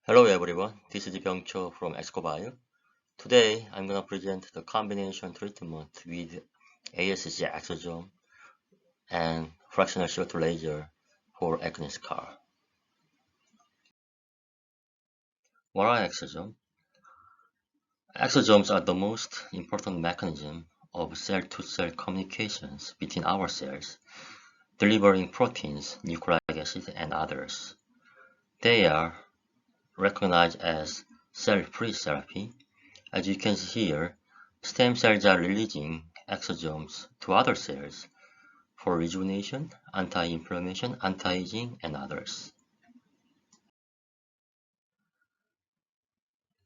Hello everyone, this is Byung-Cho from ExoCoBio. Today I'm going to present the combination treatment with ASC exosome and fractional CO2 laser for acne scar. What are exosomes? Exosomes are the most important mechanism of cell-to-cell communications between our cells, delivering proteins, nucleic acid, and others. They are recognized as cell-free therapy. As you can see here, stem cells are releasing exosomes to other cells for rejuvenation, anti-inflammation, anti-aging, and others.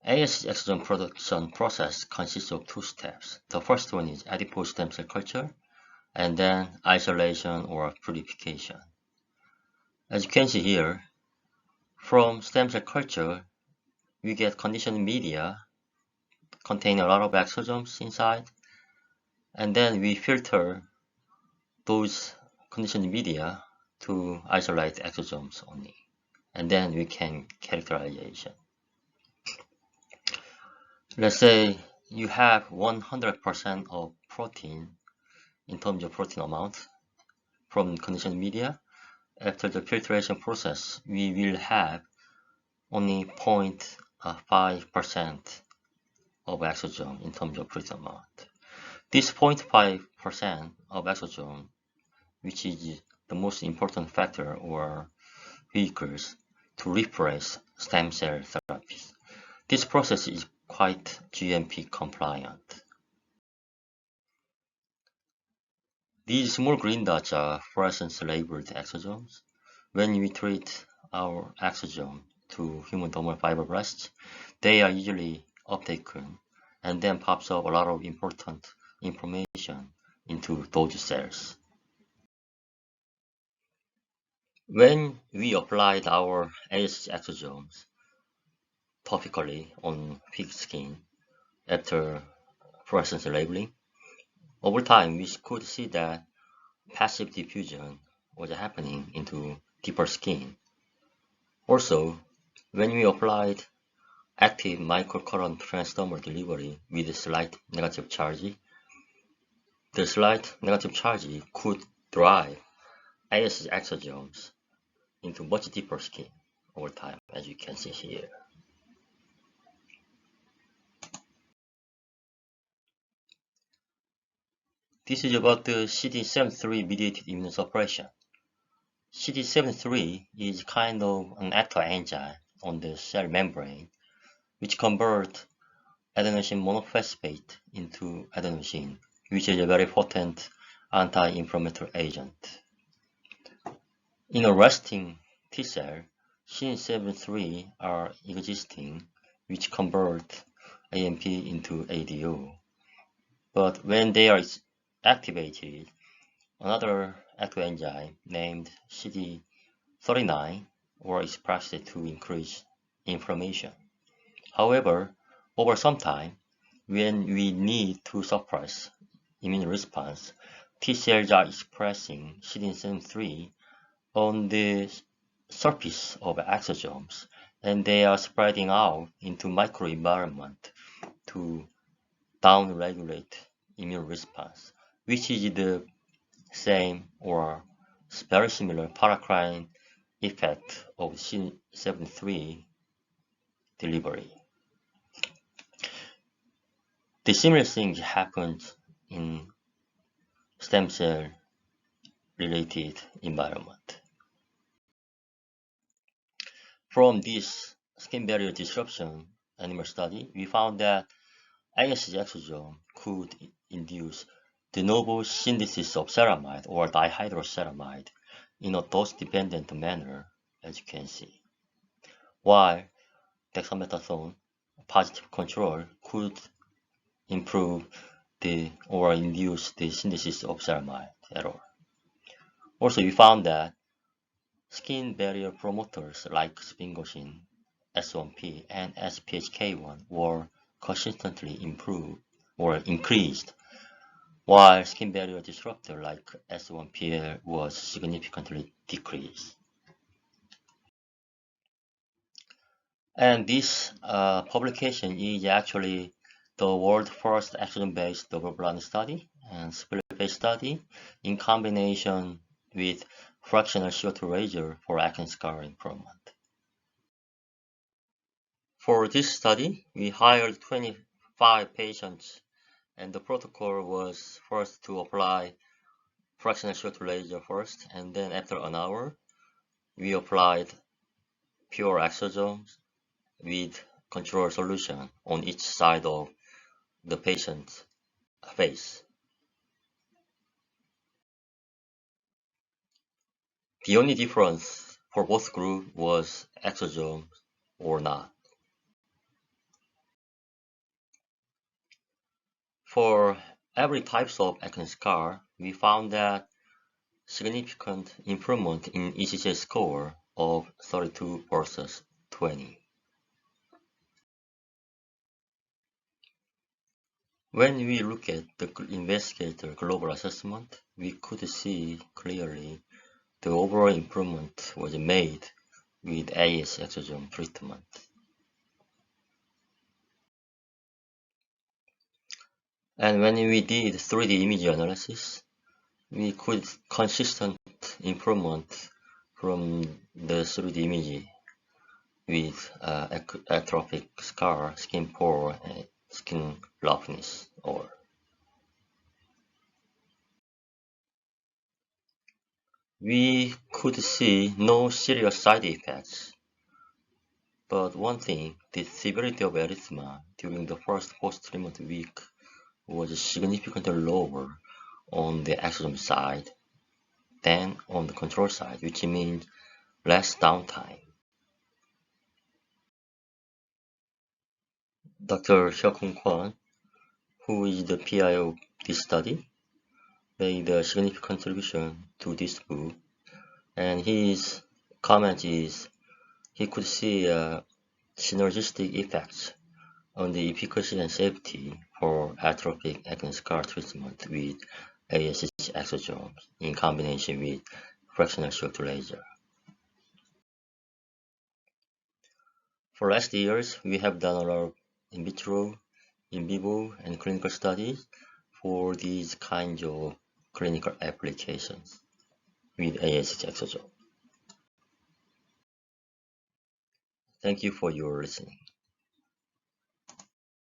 ASC exosome production process consists of two steps. The first one is adipose stem cell culture, and then isolation or purification. As you can see here, from stem cell culture, we get conditioned media containing a lot of exosomes inside, and then we filter those conditioned media to isolate exosomes only, and then we can characterization. Let's say you have 100% of protein in terms of protein amount from conditioned media. After the filtration process, we will have only 0.5% of exosome in terms of protein amount. This 0.5% of exosome, which is the most important factor or vehicles to replace stem cell therapies. This process is quite GMP compliant. These small green dots are fluorescence labeled exosomes. When we treat our exosome to human dermal fibroblasts, they are easily uptaken and then pops up a lot of important information into those cells. When we applied our ASC exosomes topically on pig skin after fluorescence labeling, over time we could see that passive diffusion was happening into deeper skin. Also, when we applied active microcurrent transdermal delivery with slight negative charge, the slight negative charge could drive ASC exosomes into much deeper skin over time, as you can see here. This is about the CD73 mediated immunosuppression. CD73 is kind of an active enzyme on the cell membrane which converts adenosine monophosphate into adenosine, which is a very potent anti-inflammatory agent. In a resting T cell, CD73 are existing, which convert AMP into ADO. But when they are activated, another active enzyme named CD39 or expressed to increase inflammation. However, over some time, when we need to suppress immune response, T cells are expressing CD73 on the surface of exosomes, and they are spreading out into microenvironment to downregulate immune response, which is the same or very similar paracrine effect of CD73 delivery. The similar thing happens in stem cell related environment. From this skin barrier disruption animal study, we found that ASC exosome could induce de novo synthesis of ceramide or dihydroceramide in a dose-dependent manner, as you can see, while dexamethasone positive control could improve or induce the synthesis of ceramide at all. Also, we found that skin barrier promoters like sphingosine, S1P, and SPHK1 were consistently improved or increased, while skin barrier disruptor like S1PL was significantly decreased. And this publication is actually the world's first exosome-based double-blind study and split-based study in combination with fractional CO2 laser for acne scar improvement. For this study, we hired 25 patients, and the protocol was first to apply fractional CO2 laser first, and then after an hour, we applied pure exosomes with control solution on each side of the patient's face. The only difference for both groups was exosomes or not. For every types of acne scar, we found that significant improvement in ECG score of 32 versus 20. When we look at the investigator global assessment, we could see clearly the overall improvement was made with AS exosome treatment. And when we did 3D image analysis, we could consistent improvement from the 3D image with atrophic scar, skin pore, and skin roughness. We could see no serious side effects, but one thing, the severity of erythema during the first post-treatment week was significantly lower on the exosome side than on the control side, which means less downtime. Dr. Hyokung Kwon, who is the PI of this study, made a significant contribution to this book, and his comment is he could see synergistic effects on the efficacy and safety for atrophic acne scar treatment with ASH exosomes in combination with fractional CO2 laser. For last years, we have done a lot of in vitro, in vivo, and clinical studies for these kinds of clinical applications with ASH exosome. Thank you for your listening.